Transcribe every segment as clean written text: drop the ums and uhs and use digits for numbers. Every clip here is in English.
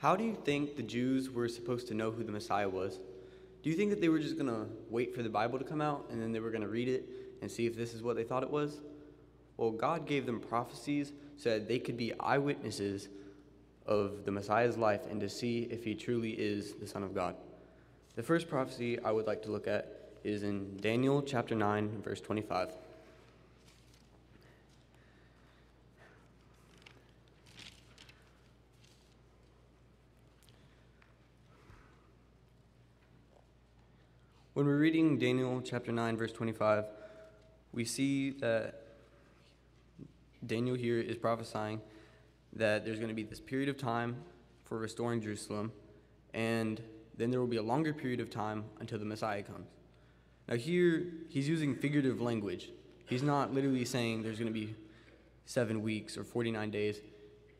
How do you think the Jews were supposed to know who the Messiah was? Do you think that they were just going to wait for the Bible to come out and then they were going to read it and see if this is what they thought it was? Well, God gave them prophecies so that they could be eyewitnesses of the Messiah's life and to see if he truly is the Son of God. The first prophecy I would like to look at is in Daniel chapter 9, verse 25. When we're reading Daniel chapter 9, verse 25, we see that Daniel here is prophesying that there's going to be this period of time for restoring Jerusalem, and then there will be a longer period of time until the Messiah comes. Now here, he's using figurative language. He's not literally saying there's going to be 7 weeks or 49 days.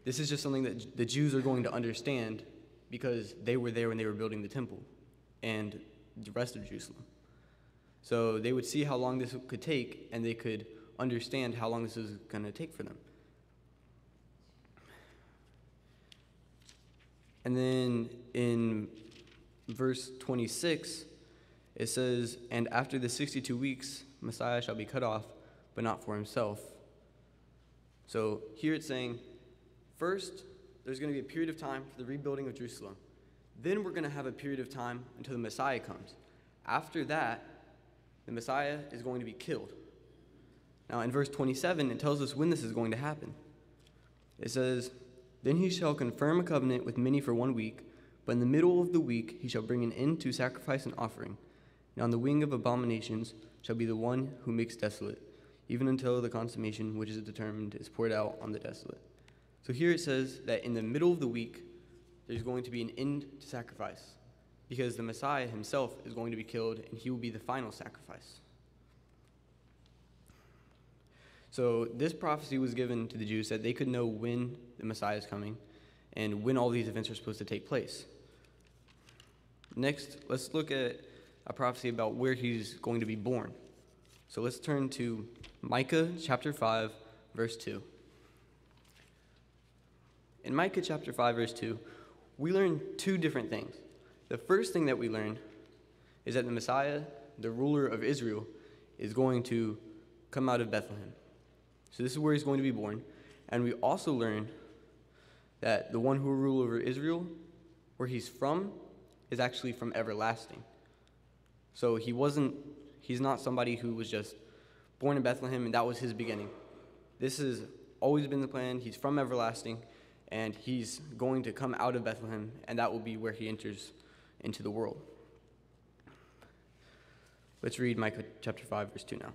This is just something that the Jews are going to understand because they were there when they were building the temple and the rest of Jerusalem. So they would see how long this could take, and they could understand how long this is going to take for them. And then in verse 26, it says, "And after the 62 weeks, Messiah shall be cut off, but not for himself." So here it's saying, first, there's going to be a period of time for the rebuilding of Jerusalem. Then we're going to have a period of time until the Messiah comes. After that, the Messiah is going to be killed. Now, in verse 27, it tells us when this is going to happen. It says, "Then he shall confirm a covenant with many for 1 week, but in the middle of the week he shall bring an end to sacrifice and offering. And on the wing of abominations shall be the one who makes desolate, even until the consummation which is determined is poured out on the desolate." So here it says that in the middle of the week, there's going to be an end to sacrifice, because the Messiah himself is going to be killed, and he will be the final sacrifice. So this prophecy was given to the Jews that they could know when the Messiah is coming and when all these events are supposed to take place. Next, let's look at a prophecy about where he's going to be born. So let's turn to Micah chapter 5, verse 2. In Micah chapter 5, verse 2, we learn two different things. The first thing that we learn is that the Messiah, the ruler of Israel, is going to come out of Bethlehem. So this is where he's going to be born. And we also learn that the one who will rule over Israel, where he's from, is actually from everlasting. So he's not somebody who was just born in Bethlehem and that was his beginning. This has always been the plan. He's from everlasting, and he's going to come out of Bethlehem, and that will be where he enters into the world. Let's read Micah chapter 5, verse 2 now.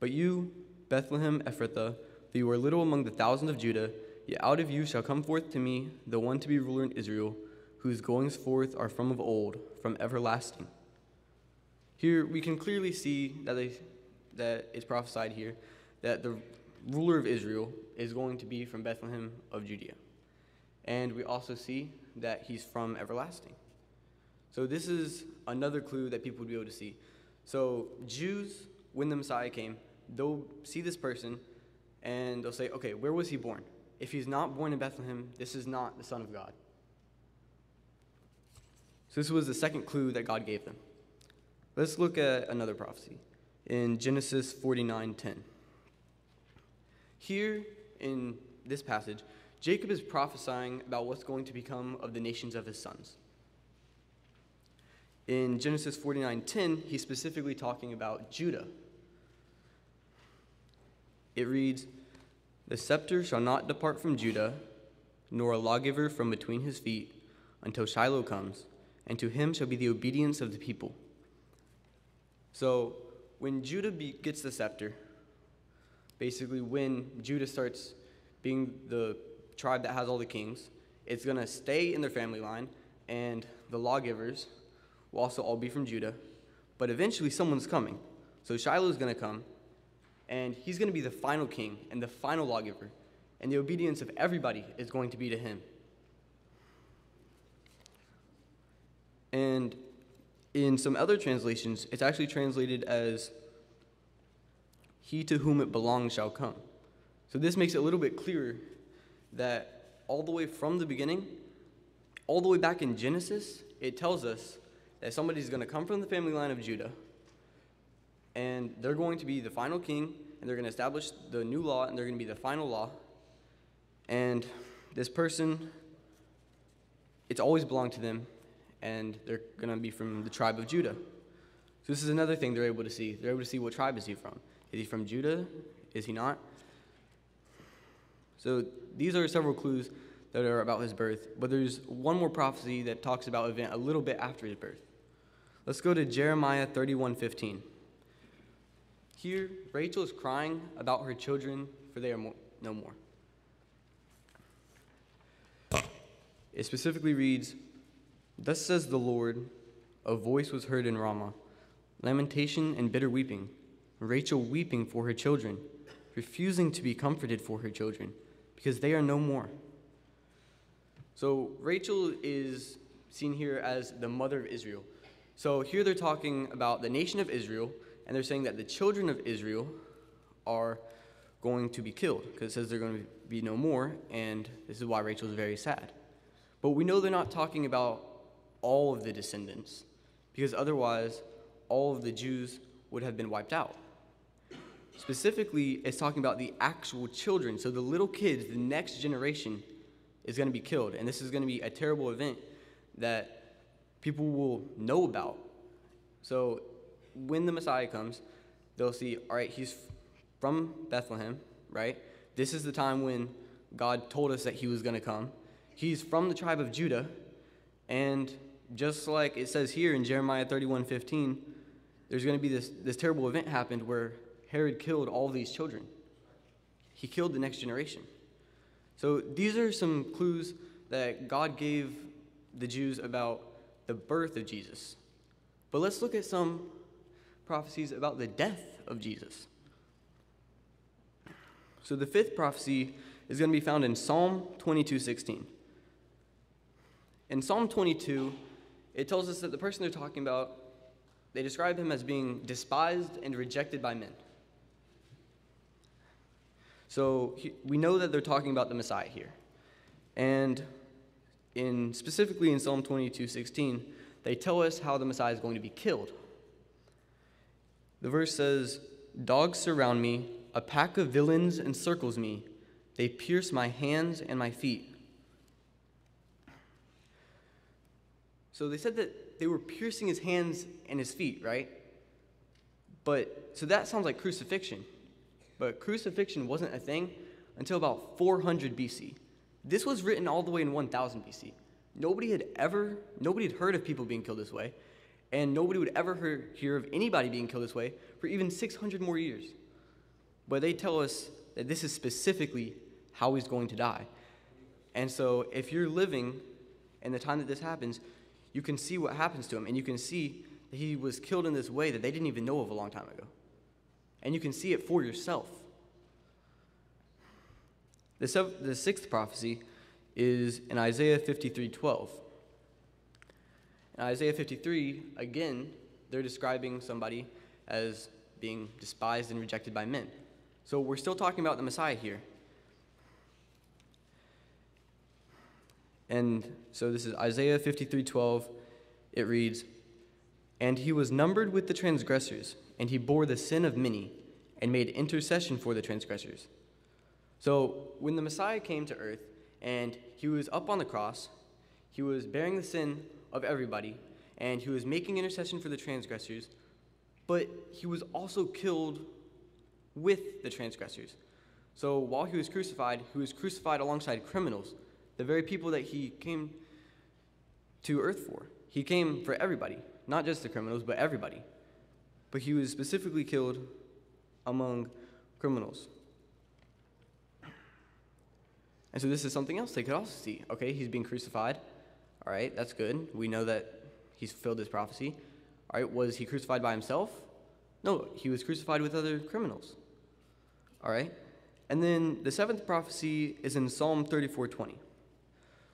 "But you, Bethlehem Ephrathah, though you are little among the thousands of Judah, yet out of you shall come forth to me the one to be ruler in Israel, whose goings forth are from of old, from everlasting." Here we can clearly see that it's prophesied here that the ruler of Israel is going to be from Bethlehem of Judea. And we also see that he's from everlasting. So this is another clue that people would be able to see. So Jews, when the Messiah came, they'll see this person and they'll say, okay, where was he born? If he's not born in Bethlehem, this is not the Son of God. So this was the second clue that God gave them. Let's look at another prophecy in Genesis 49:10. Here in this passage, Jacob is prophesying about what's going to become of the nations of his sons. In Genesis 49:10, he's specifically talking about Judah. It reads, "The scepter shall not depart from Judah, nor a lawgiver from between his feet, until Shiloh comes, and to him shall be the obedience of the people." So when Judah gets the scepter, basically when Judah starts being the tribe that has all the kings, it's going to stay in their family line, and the lawgivers will also all be from Judah. But eventually someone's coming. So Shiloh's going to come, and he's going to be the final king and the final lawgiver, and the obedience of everybody is going to be to him. And in some other translations, it's actually translated as, "He to whom it belongs shall come." So this makes it a little bit clearer that all the way from the beginning, all the way back in Genesis, it tells us that somebody's going to come from the family line of Judah, and they're going to be the final king, and they're going to establish the new law, and they're going to be the final law. And this person, it's always belonged to them, and they're going to be from the tribe of Judah. So this is another thing they're able to see. They're able to see what tribe is he from. Is he from Judah? Is he not? So these are several clues that are about his birth, but there's one more prophecy that talks about an event a little bit after his birth. Let's go to Jeremiah 31:15. Here, Rachel is crying about her children, for they are no more. It specifically reads, "Thus says the Lord, a voice was heard in Ramah, lamentation and bitter weeping, Rachel weeping for her children, refusing to be comforted for her children, because they are no more." So Rachel is seen here as the mother of Israel. So here they're talking about the nation of Israel, and they're saying that the children of Israel are going to be killed, because it says they're going to be no more, and this is why Rachel is very sad. But we know they're not talking about all of the descendants, because otherwise all of the Jews would have been wiped out. Specifically, it's talking about the actual children. So the little kids, the next generation, is going to be killed. And this is going to be a terrible event that people will know about. So when the Messiah comes, they'll see, all right, he's from Bethlehem, right? This is the time when God told us that he was going to come. He's from the tribe of Judah. And just like it says here in Jeremiah 31:15, there's going to be this terrible event happened where Herod killed all of these children. He killed the next generation. So these are some clues that God gave the Jews about the birth of Jesus. But let's look at some prophecies about the death of Jesus. So the fifth prophecy is going to be found in Psalm 22:16. In Psalm 22, it tells us that the person they're talking about, they describe him as being despised and rejected by men. So we know that they're talking about the Messiah here. And specifically in Psalm 22:16, they tell us how the Messiah is going to be killed. The verse says, "Dogs surround me, a pack of villains encircles me. They pierce my hands and my feet." So they said that they were piercing his hands and his feet, right? So that sounds like crucifixion. But crucifixion wasn't a thing until about 400 BC. This was written all the way in 1000 BC. Nobody had heard of people being killed this way, and nobody would ever hear of anybody being killed this way for even 600 more years. But they tell us that this is specifically how he's going to die. And so if you're living in the time that this happens, you can see what happens to him, and you can see that he was killed in this way that they didn't even know of a long time ago. And you can see it for yourself. The sixth prophecy is in Isaiah 53:12. In Isaiah 53, again, they're describing somebody as being despised and rejected by men. So we're still talking about the Messiah here. And so this is Isaiah 53:12. It reads, "And he was numbered with the transgressors, and he bore the sin of many, and made intercession for the transgressors." So when the Messiah came to earth, and he was up on the cross, he was bearing the sin of everybody, and he was making intercession for the transgressors, but he was also killed with the transgressors. So while he was crucified alongside criminals, the very people that he came to earth for. He came for everybody, not just the criminals, but everybody. But he was specifically killed among criminals. And so this is something else they could also see. Okay, he's being crucified. All right, that's good. We know that he's fulfilled this prophecy. All right, was he crucified by himself? No, he was crucified with other criminals. All right, and then the seventh prophecy is in Psalm 34:20.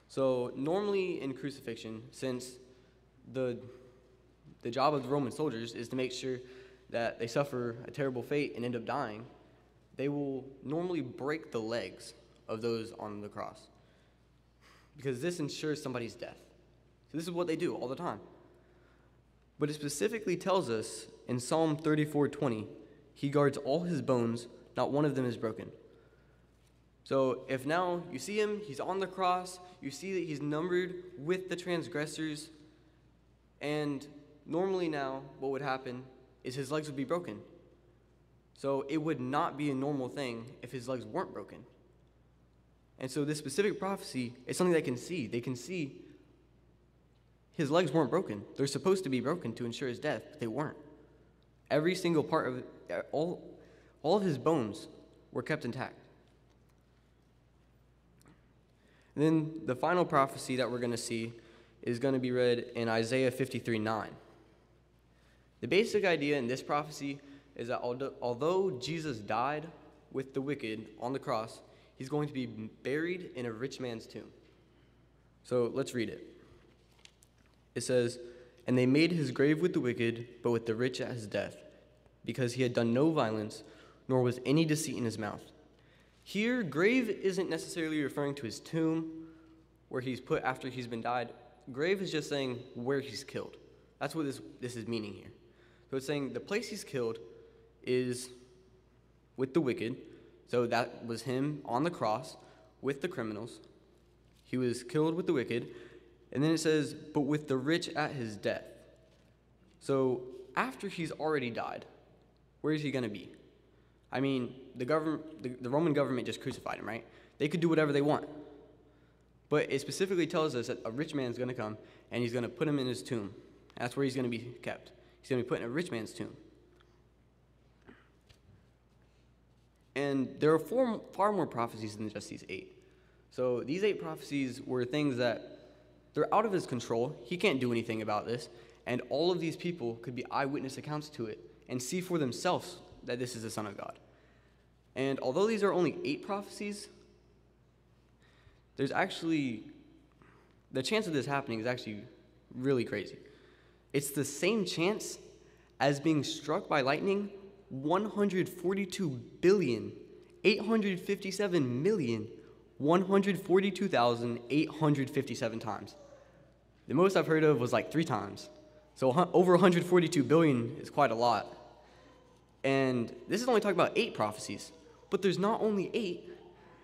So normally in crucifixion, since the job of the Roman soldiers is to make sure that they suffer a terrible fate and end up dying, they will normally break the legs of those on the cross. because this ensures somebody's death. So this is what they do all the time. But it specifically tells us in Psalm 34:20, he guards all his bones, not one of them is broken. So if now you see him, he's on the cross, you see that he's numbered with the transgressors, and normally now what would happen is his legs would be broken. So it would not be a normal thing if his legs weren't broken. And so this specific prophecy is something they can see. They can see his legs weren't broken. They're supposed to be broken to ensure his death, but they weren't. Every single part of it, all of his bones were kept intact. And then the final prophecy that we're going to see is going to be read in Isaiah 53:9. The basic idea in this prophecy is that although Jesus died with the wicked on the cross, he's going to be buried in a rich man's tomb. So let's read it. It says, "And they made his grave with the wicked, but with the rich at his death, because he had done no violence, nor was any deceit in his mouth." Here, grave isn't necessarily referring to his tomb, where he's put after he's been died. Grave is just saying where he's killed. That's what this is meaning here. So it's saying the place he's killed is with the wicked. So that was him on the cross with the criminals. He was killed with the wicked. And then it says, but with the rich at his death. So after he's already died, where is he going to be? I mean, the Roman government just crucified him, right? They could do whatever they want. But it specifically tells us that a rich man's going to come, and he's going to put him in his tomb. That's where he's going to be kept. He's going to be put in a rich man's tomb. And there are far more prophecies than just these 8. So these 8 prophecies were things that they're out of his control. He can't do anything about this. And all of these people could be eyewitness accounts to it and see for themselves that this is the Son of God. And although these are only 8 prophecies, there's actually, the chance of this happening is actually really crazy. It's the same chance as being struck by lightning 142,857,142,857 times. The most I've heard of was like 3 times. So over 142 billion is quite a lot. And this is only talking about 8 prophecies. But there's not only 8,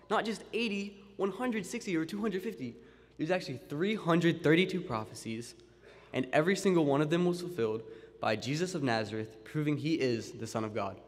not just 80, 160, or 250. There's actually 332 prophecies, and every single one of them was fulfilled by Jesus of Nazareth, proving he is the Son of God.